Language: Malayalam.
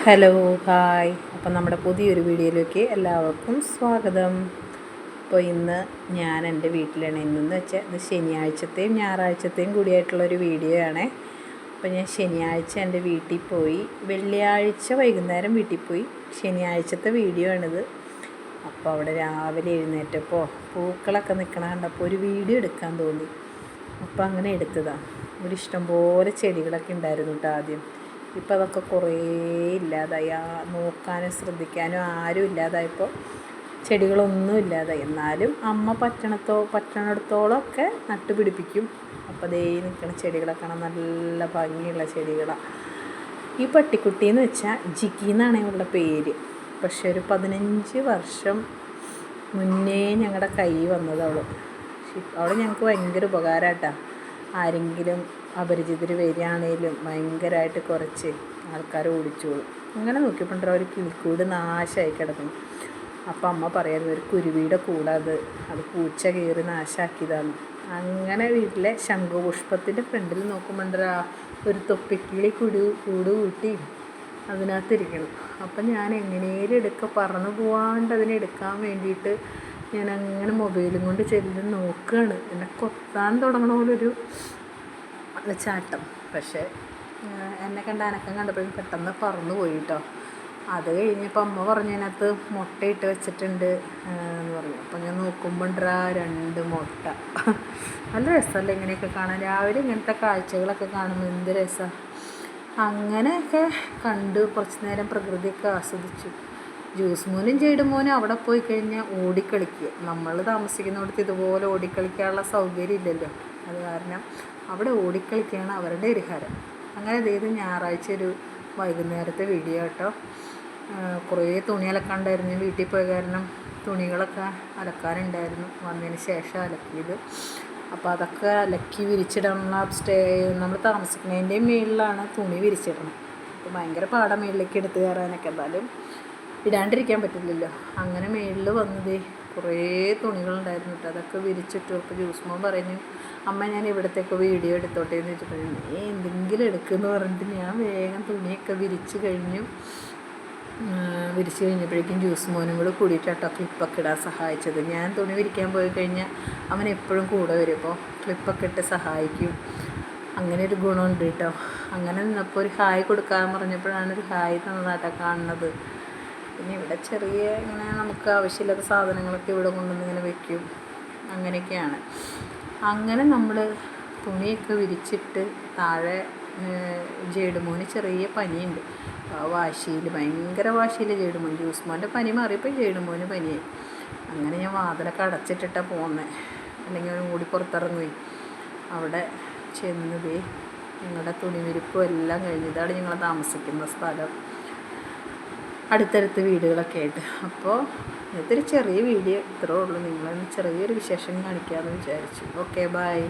Hello hi. അപ്പം നമ്മുടെ പുതിയൊരു വീഡിയോയിലേക്ക് എല്ലാവർക്കും സ്വാഗതം. അപ്പോൾ ഇന്ന് ഞാൻ എൻ്റെ വീട്ടിലാണ്. ഇന്നെന്ന് വെച്ചാൽ ഇത് ശനിയാഴ്ചത്തെയും ഞായറാഴ്ചത്തെയും കൂടിയായിട്ടുള്ളൊരു വീഡിയോ ആണ്. അപ്പോൾ ഞാൻ ശനിയാഴ്ച എൻ്റെ വീട്ടിൽ പോയി, വെള്ളിയാഴ്ച വൈകുന്നേരം വീട്ടിൽ പോയി. ശനിയാഴ്ചത്തെ വീഡിയോ ആണിത്. അപ്പോൾ അവിടെ രാവിലെ എഴുന്നേറ്റപ്പോൾ പൂക്കളൊക്കെ നിൽക്കണ കണ്ടപ്പോൾ ഒരു വീഡിയോ എടുക്കാൻ തോന്നി. അപ്പോൾ അങ്ങനെ എടുത്തതാണ്. ഇഷ്ടംപോലെ ചെടികളൊക്കെ ഉണ്ടായിരുന്നു കേട്ടോ ആദ്യം. ഇപ്പം അതൊക്കെ കുറേ ഇല്ലാതായി. നോക്കാനും ശ്രദ്ധിക്കാനും ആരും ഇല്ലാതായപ്പോൾ ചെടികളൊന്നും ഇല്ലാതായി. എന്നാലും അമ്മ പറ്റണിടത്തോളമൊക്കെ നട്ടുപിടിപ്പിക്കും. അപ്പോൾ ദേ നിൽക്കുന്ന ചെടികളൊക്കെ കാണാൻ നല്ല ഭംഗിയുള്ള ചെടികളാണ്. ഈ പട്ടിക്കുട്ടി എന്ന് വെച്ചാൽ ജിക്കി എന്നാണ് അവളുടെ പേര്. പക്ഷെ ഒരു 15 വർഷം മുന്നേ ഞങ്ങളുടെ കൈ വന്നത് അവൾ ഞങ്ങൾക്ക് ഭയങ്കര ഉപകാരമായിട്ടാ. ആരെങ്കിലും അപരിചിതർ വരികയാണേലും ഭയങ്കരമായിട്ട് കുറച്ച് ആൾക്കാർ ഓടിച്ചോളും. അങ്ങനെ നോക്കിയപ്പോഴാണ് ഒരു കിളിക്കൂട് നാശമായി കിടക്കുന്നു. അപ്പം അമ്മ പറയായിരുന്നു ഒരു കുരുവിയുടെ കൂടാത് അത് പൂച്ച കയറി നാശാക്കിയതാണ്. അങ്ങനെ വീട്ടിലെ ശംഖുപുഷ്പത്തിൻ്റെ ഫ്രണ്ടിൽ നോക്കുമ്പോഴാ ഒരു തൊപ്പിക്കിളി കൂട് കൂട്ടി അതിനകത്തിരിക്കണം. അപ്പം ഞാൻ എങ്ങനെയും പറന്നു പോവാണ്ട് അതിനെടുക്കാൻ വേണ്ടിയിട്ട് ഞാൻ അങ്ങനെ മൊബൈലും കൊണ്ട് ചെല്ല് നോക്കുകയാണ്. എന്നെ കൊത്താൻ തുടങ്ങണ പോലൊരു ചാട്ടം. പക്ഷേ എന്നെ അനക്കം കണ്ടപ്പോഴും പെട്ടെന്ന് പറന്നു പോയി കേട്ടോ. അത് കഴിഞ്ഞപ്പോൾ അമ്മ പറഞ്ഞതിനകത്ത് മുട്ടയിട്ട് വെച്ചിട്ടുണ്ട് എന്ന് പറഞ്ഞു. അപ്പം ഞാൻ നോക്കുമ്പോൾ 2 മുട്ട. നല്ല രസമല്ലേ ഇങ്ങനെയൊക്കെ കാണാൻ. രാവിലെ ഇങ്ങനത്തെ കാഴ്ചകളൊക്കെ കാണുമ്പോൾ എന്ത് രസമാണ്. അങ്ങനെയൊക്കെ കണ്ടു കുറച്ച് നേരം പ്രകൃതിയൊക്കെ ആസ്വദിച്ചു. ജ്യൂസ് മോനും ജെയ്ഡുമോനും അവിടെ പോയി കഴിഞ്ഞാൽ ഓടിക്കളിക്കുക. നമ്മൾ താമസിക്കുന്നിടത്ത് ഇതുപോലെ ഓടിക്കളിക്കാനുള്ള സൗകര്യം ഇല്ലല്ലോ. അത് കാരണം അവിടെ ഓടിക്കളിക്കുകയാണ് അവരുടെ ഒരു ഹരം. അങ്ങനെ ഇത് ഞായറാഴ്ച ഒരു വൈകുന്നേരത്തെ വീഡിയോ കേട്ടോ. കുറേ തുണി അലക്കാണ്ടായിരുന്നു. വീട്ടിൽ പോയ കാരണം തുണികളൊക്കെ അലക്കാനുണ്ടായിരുന്നു. വന്നതിന് ശേഷം അലക്കിയത്. അപ്പോൾ അതൊക്കെ അലക്കി വിരിച്ചിടണം. നമ്മൾ താമസിക്കുന്നതിൻ്റെ മുകളിലാണ് തുണി വിരിച്ചിടണം. അപ്പോൾ ഭയങ്കര പാടാണ് മുകളിലേക്ക് എടുത്ത് കയറാനൊക്കെ. എന്തായാലും ഇടാണ്ടിരിക്കാൻ പറ്റില്ലല്ലോ. അങ്ങനെ മുകളിൽ വന്നത് കുറേ തുണികളുണ്ടായിരുന്നു കേട്ടോ. അതൊക്കെ വിരിച്ചിട്ടു. അപ്പോൾ ജ്യൂസ്മോൻ പറഞ്ഞു അമ്മ ഞാൻ ഇവിടത്തേക്ക് വീഡിയോ എടുത്തോട്ടെ എന്ന് വെച്ചിട്ടുണ്ടെങ്കിൽ നീ എന്തെങ്കിലും എടുക്കുമെന്ന് പറഞ്ഞിട്ട് ഞാൻ വേഗം തുണിയൊക്കെ വിരിച്ച് കഴിഞ്ഞപ്പോഴേക്കും ജ്യൂസ് മോനും കൂടെ കൂടിയിട്ടാട്ടോ ക്ലിപ്പൊക്കെ ഇടാൻ സഹായിച്ചത്. ഞാൻ തുണി വിരിക്കാൻ പോയി കഴിഞ്ഞാൽ അവൻ എപ്പോഴും കൂടെ വരും. അപ്പോൾ ക്ലിപ്പൊക്കെ ഇട്ട് സഹായിക്കും. അങ്ങനെ ഒരു ഗുണമുണ്ട് കേട്ടോ. അങ്ങനെ നിന്നപ്പോൾ ഒരു ഹായ് കൊടുക്കാൻ പറഞ്ഞപ്പോഴാണ് ഒരു ഹായ് തന്നതാട്ടോ കാണുന്നത്. പിന്നെ ഇവിടെ ചെറിയ ഇങ്ങനെ നമുക്ക് ആവശ്യമില്ലാത്ത സാധനങ്ങളൊക്കെ ഇവിടെ കൊണ്ടുവന്ന് ഇങ്ങനെ വെക്കും. അങ്ങനെയൊക്കെയാണ്. അങ്ങനെ നമ്മൾ തുണിയൊക്കെ വിരിച്ചിട്ട് താഴെ ജെയ്ഡുമോന് ചെറിയ പനിയുണ്ട്. ആ ഭയങ്കര വാശിയിൽ ജെയ്ഡുമോൻ. ജ്യൂസ്മോൻ്റെ പനി മാറിയപ്പോൾ ജെയ്ഡുമോന് പനിയായി. അങ്ങനെ ഞാൻ വാതിലൊക്കെ അടച്ചിട്ടിട്ടാണ് പോകുന്നത്. അല്ലെങ്കിൽ അവനും കൂടി പുറത്തിറങ്ങുകയും അവിടെ ചെന്നതേ ഞങ്ങളുടെ തുണി വിരിപ്പും എല്ലാം കഴിഞ്ഞതാണ് ഞങ്ങൾ താമസിക്കുന്ന സ്ഥലം. അടുത്തടുത്ത് വീടുകളൊക്കെ ആയിട്ട്. അപ്പോൾ ഇതൊരു ചെറിയ വീഡിയോ ഇത്രേ ഉള്ളൂ. നിങ്ങളൊന്ന് ചെറിയൊരു വിശേഷം കാണിക്കാമെന്ന് വിചാരിച്ചു. Okay bye.